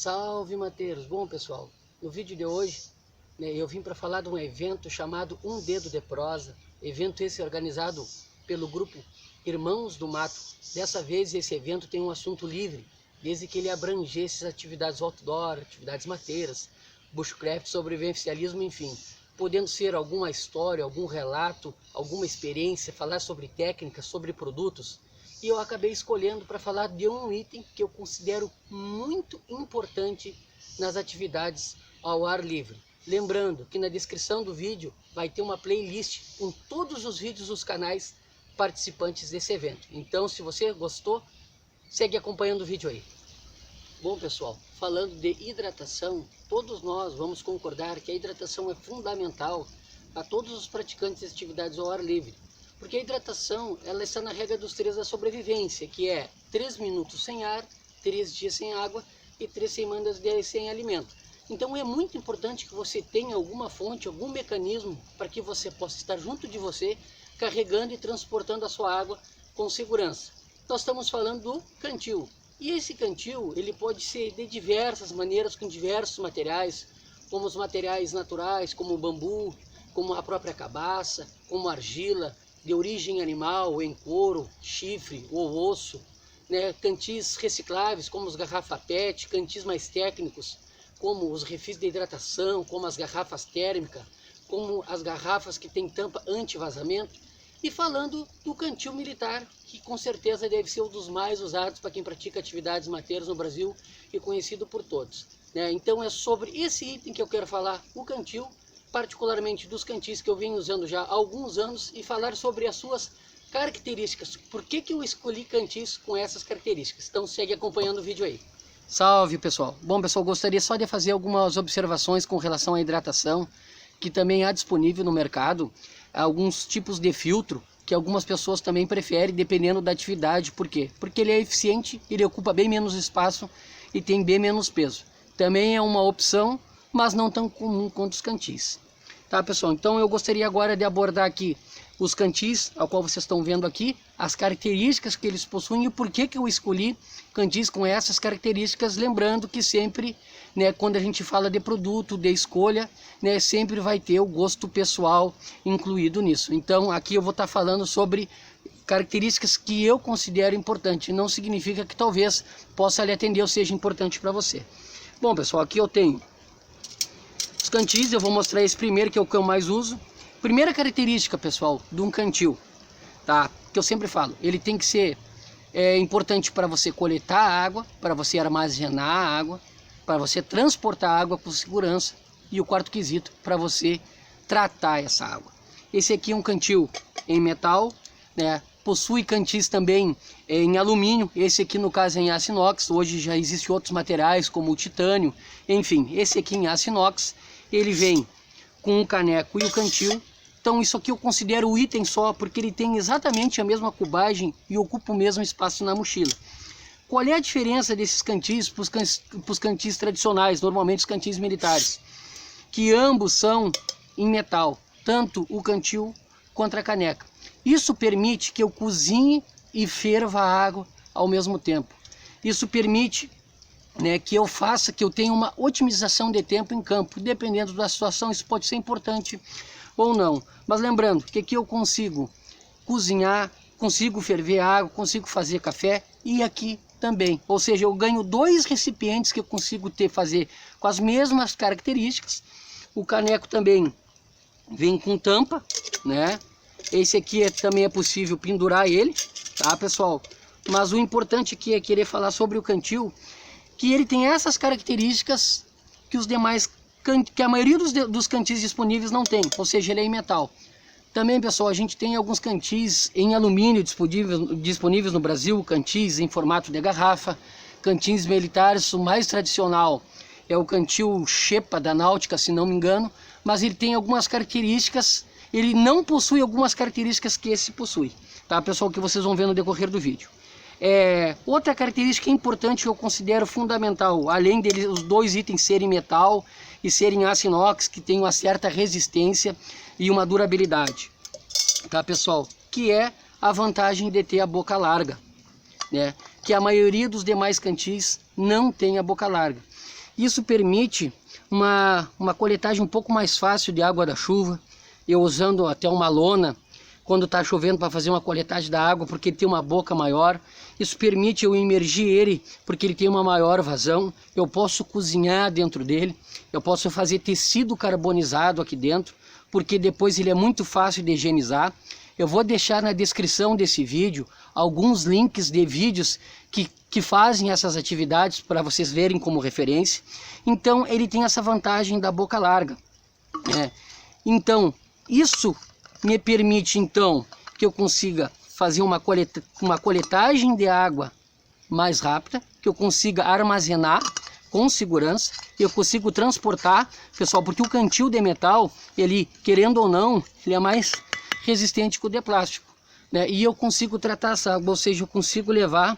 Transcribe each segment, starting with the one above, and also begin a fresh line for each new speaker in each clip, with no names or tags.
Salve mateiros! Bom pessoal, no vídeo de hoje eu vim para falar de um evento chamado Um Dedo de Prosa. Evento esse organizado pelo grupo Irmãos do Mato. Dessa vez esse evento tem um assunto livre, desde que ele abrangesse atividades outdoor, atividades mateiras, bushcraft, sobrevivencialismo, enfim. Podendo ser alguma história, algum relato, alguma experiência, falar sobre técnicas, sobre produtos. E eu acabei escolhendo para falar de um item que eu considero muito importante nas atividades ao ar livre. Lembrando que na descrição do vídeo vai ter uma playlist com todos os vídeos dos canais participantes desse evento. Então, se você gostou, segue acompanhando o vídeo aí. Bom pessoal, falando de hidratação, todos nós vamos concordar que a hidratação é fundamental a todos os praticantes de atividades ao ar livre. Porque a hidratação, ela está na regra dos 3 da sobrevivência, que é 3 minutos sem ar, 3 dias sem água e 3 semanas sem alimento. Então é muito importante que você tenha alguma fonte, algum mecanismo para que você possa estar junto de você, carregando e transportando a sua água com segurança. Nós estamos falando do cantil. E esse cantil, ele pode ser de diversas maneiras, com diversos materiais, como os materiais naturais, como o bambu, como a própria cabaça, como argila, de origem animal, em couro, chifre ou osso, cantis recicláveis, como os garrafa PET, cantis mais técnicos, como os refis de hidratação, como as garrafas térmicas, como as garrafas que têm tampa anti-vazamento. E falando do cantil militar, que com certeza deve ser um dos mais usados para quem pratica atividades mateiras no Brasil e conhecido por todos. Então é sobre esse item que eu quero falar, o cantil, particularmente dos cantis que eu venho usando já há alguns anos, e falar sobre as suas características. Por que eu escolhi cantis com essas características? Então segue acompanhando o vídeo aí. Salve pessoal! Bom pessoal, gostaria só de fazer algumas observações com relação à hidratação, que também há disponível no mercado alguns tipos de filtro que algumas pessoas também preferem, dependendo da atividade. Por quê? Porque ele é eficiente, ele ocupa bem menos espaço e tem bem menos peso. Também é uma opção, mas não tão comum quanto os cantis. Tá pessoal, então eu gostaria agora de abordar aqui os cantis, ao qual vocês estão vendo aqui, as características que eles possuem e por que eu escolhi cantis com essas características, lembrando que sempre, quando a gente fala de produto, de escolha, sempre vai ter o gosto pessoal incluído nisso. Então aqui eu vou estar falando sobre características que eu considero importantes, não significa que talvez possa lhe atender ou seja importante para você. Bom pessoal, aqui eu tenho os cantis, eu vou mostrar esse primeiro que é o que eu mais uso. Primeira característica, pessoal, de um cantil, tá? Que eu sempre falo, ele tem que ser importante para você coletar a água, para você armazenar a água, para você transportar a água com segurança. E o quarto quesito, para você tratar essa água. Esse aqui é um cantil em metal, possui cantis também em alumínio. Esse aqui no caso é em aço inox. Hoje já existem outros materiais como o titânio. Enfim, esse aqui em aço inox, ele vem com o caneco e o cantil. Então isso aqui eu considero o item só, porque ele tem exatamente a mesma cubagem e ocupa o mesmo espaço na mochila. Qual é a diferença desses cantis para os cantis tradicionais, normalmente os cantis militares? Que ambos são em metal, tanto o cantil quanto a caneca. Isso permite que eu cozinhe e ferva a água ao mesmo tempo. Isso permite que eu tenha uma otimização de tempo em campo. Dependendo da situação, isso pode ser importante ou não. Mas lembrando que aqui eu consigo cozinhar, consigo ferver água, consigo fazer café e aqui também. Ou seja, eu ganho 2 recipientes que eu consigo fazer com as mesmas características. O caneco também vem com tampa, Esse aqui também é possível pendurar ele, tá pessoal? Mas o importante aqui é querer falar sobre o cantil, que ele tem essas características que os demais, que a maioria dos cantis disponíveis não tem, ou seja, ele é em metal. Também, pessoal, a gente tem alguns cantis em alumínio disponíveis no Brasil, cantis em formato de garrafa, cantis militares. O mais tradicional é o cantil Xepa da Náutica, se não me engano, mas ele tem algumas características, ele não possui algumas características que esse possui, tá pessoal, que vocês vão ver no decorrer do vídeo. Outra característica importante que eu considero fundamental, além deles os 2 itens serem metal e serem aço inox, que tem uma certa resistência e uma durabilidade, tá pessoal? Que é a vantagem de ter a boca larga, que a maioria dos demais cantis não tem a boca larga. Isso permite uma coletagem um pouco mais fácil de água da chuva. Eu usando até uma lona quando está chovendo para fazer uma coletagem da água, porque ele tem uma boca maior. Isso permite eu imergir ele, porque ele tem uma maior vazão. Eu posso cozinhar dentro dele, eu posso fazer tecido carbonizado aqui dentro, porque depois ele é muito fácil de higienizar. Eu vou deixar na descrição desse vídeo alguns links de vídeos que fazem essas atividades para vocês verem como referência. Então ele tem essa vantagem da boca larga. Então isso me permite então que eu consiga fazer uma coletagem de água mais rápida, que eu consiga armazenar com segurança, eu consigo transportar, pessoal, porque o cantil de metal, ele, querendo ou não, ele é mais resistente que o de plástico, né? E eu consigo tratar essa água, ou seja, eu consigo levar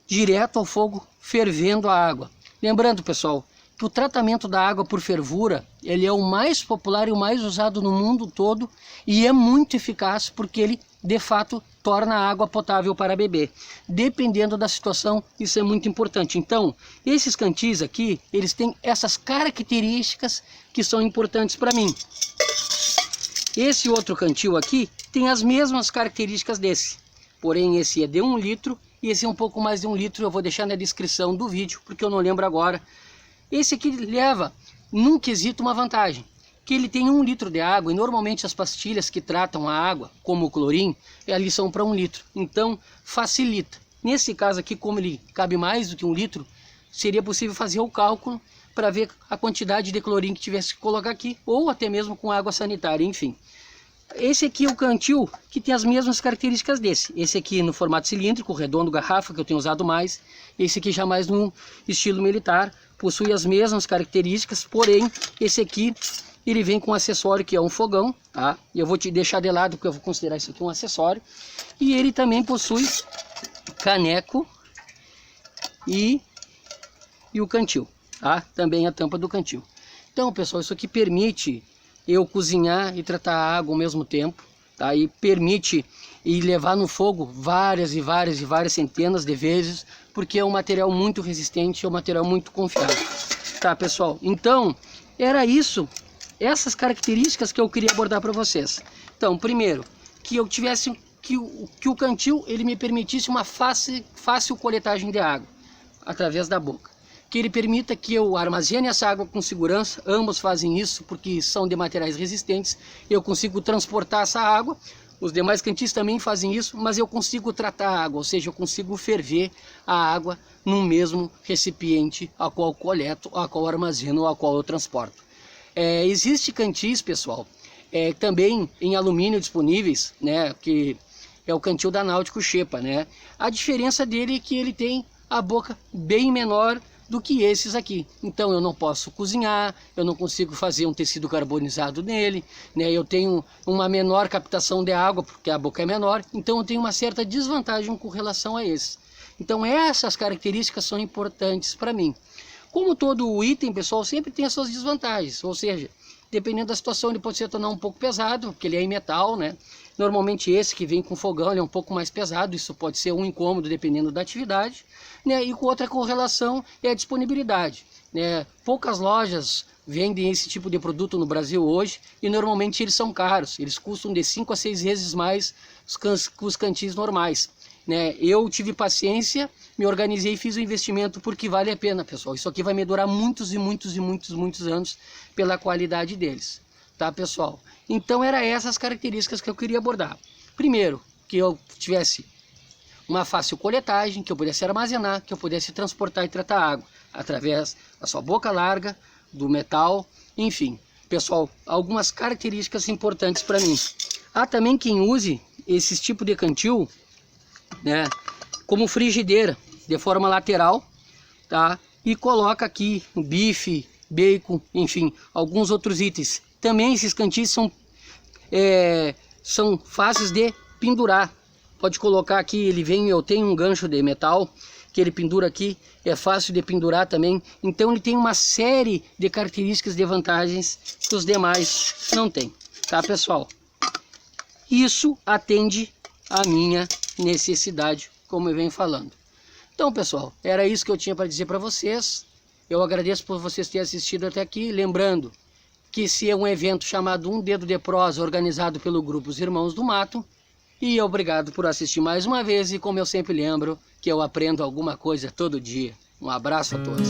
direto ao fogo fervendo a água. Lembrando, pessoal, que o tratamento da água por fervura, ele é o mais popular e o mais usado no mundo todo e é muito eficaz porque ele, de fato, torna a água potável para beber. Dependendo da situação, isso é muito importante. Então, esses cantis aqui, eles têm essas características que são importantes para mim. Esse outro cantil aqui tem as mesmas características desse, porém esse é de 1 litro e esse é um pouco mais de 1 litro, eu vou deixar na descrição do vídeo, porque eu não lembro agora. Esse aqui leva, num quesito, uma vantagem, que ele tem 1 litro de água, e normalmente as pastilhas que tratam a água, como o clorim, ali são para 1 litro, então facilita. Nesse caso aqui, como ele cabe mais do que 1 litro, seria possível fazer o cálculo para ver a quantidade de clorim que tivesse que colocar aqui, ou até mesmo com água sanitária, enfim. Esse aqui é o cantil que tem as mesmas características desse. Esse aqui no formato cilíndrico, redondo, garrafa, que eu tenho usado mais. Esse aqui já mais no estilo militar, possui as mesmas características, porém esse aqui ele vem com um acessório que é um fogão, tá? E eu vou te deixar de lado porque eu vou considerar isso aqui um acessório. E ele também possui caneco e o cantil, tá? Também a tampa do cantil. Então, pessoal, isso aqui permite eu cozinhar e tratar a água ao mesmo tempo, tá? E permite ir levar no fogo várias e várias e várias centenas de vezes, porque é um material muito resistente, é um material muito confiável. Tá, pessoal? Então, era isso, essas características que eu queria abordar para vocês. Então, primeiro, que eu tivesse, que o cantil ele me permitisse uma fácil coletagem de água através da boca. Que ele permita que eu armazene essa água com segurança, ambos fazem isso porque são de materiais resistentes, eu consigo transportar essa água, os demais cantis também fazem isso, mas eu consigo tratar a água, ou seja, eu consigo ferver a água no mesmo recipiente a qual coleto, a qual armazeno, a qual eu transporto. Existe cantis, pessoal, também em alumínio disponíveis, né, que é o cantil da Náutico Xepa, né? A diferença dele é que ele tem a boca bem menor do que esses aqui. Então eu não posso cozinhar, eu não consigo fazer um tecido carbonizado nele, né? Eu tenho uma menor captação de água, porque a boca é menor, então eu tenho uma certa desvantagem com relação a esse. Então essas características são importantes para mim. Como todo item, pessoal, sempre tem as suas desvantagens, ou seja, dependendo da situação ele pode se tornar um pouco pesado, porque ele é em metal, né? Normalmente esse que vem com fogão ele é um pouco mais pesado, isso pode ser um incômodo dependendo da atividade, né? E com outra correlação é a disponibilidade, né? Poucas lojas vendem esse tipo de produto no Brasil hoje e normalmente eles são caros, eles custam de 5 a 6 vezes mais que os cantis normais, né? Eu tive paciência, me organizei e fiz o investimento porque vale a pena, pessoal. Isso aqui vai me durar muitos e muitos e muitos, muitos anos pela qualidade deles, tá, pessoal? Então eram essas características que eu queria abordar. Primeiro, que eu tivesse uma fácil coletagem, que eu pudesse armazenar, que eu pudesse transportar e tratar água através da sua boca larga, do metal, enfim. Pessoal, algumas características importantes para mim. Há também quem use esse tipo de cantil, né, como frigideira, de forma lateral, tá? E coloca aqui o bife, bacon, enfim, alguns outros itens. Também esses cantis são fáceis de pendurar. Pode colocar aqui, eu tenho um gancho de metal que ele pendura aqui, é fácil de pendurar também. Então ele tem uma série de características de vantagens que os demais não têm, tá, pessoal? Isso atende a minha necessidade, como eu venho falando. Então, pessoal, era isso que eu tinha para dizer para vocês. Eu agradeço por vocês terem assistido até aqui, lembrando que esse é um evento chamado Um Dedo de Prosa, organizado pelo grupo Os Irmãos do Mato. E obrigado por assistir mais uma vez, e como eu sempre lembro, que eu aprendo alguma coisa todo dia. Um abraço a todos.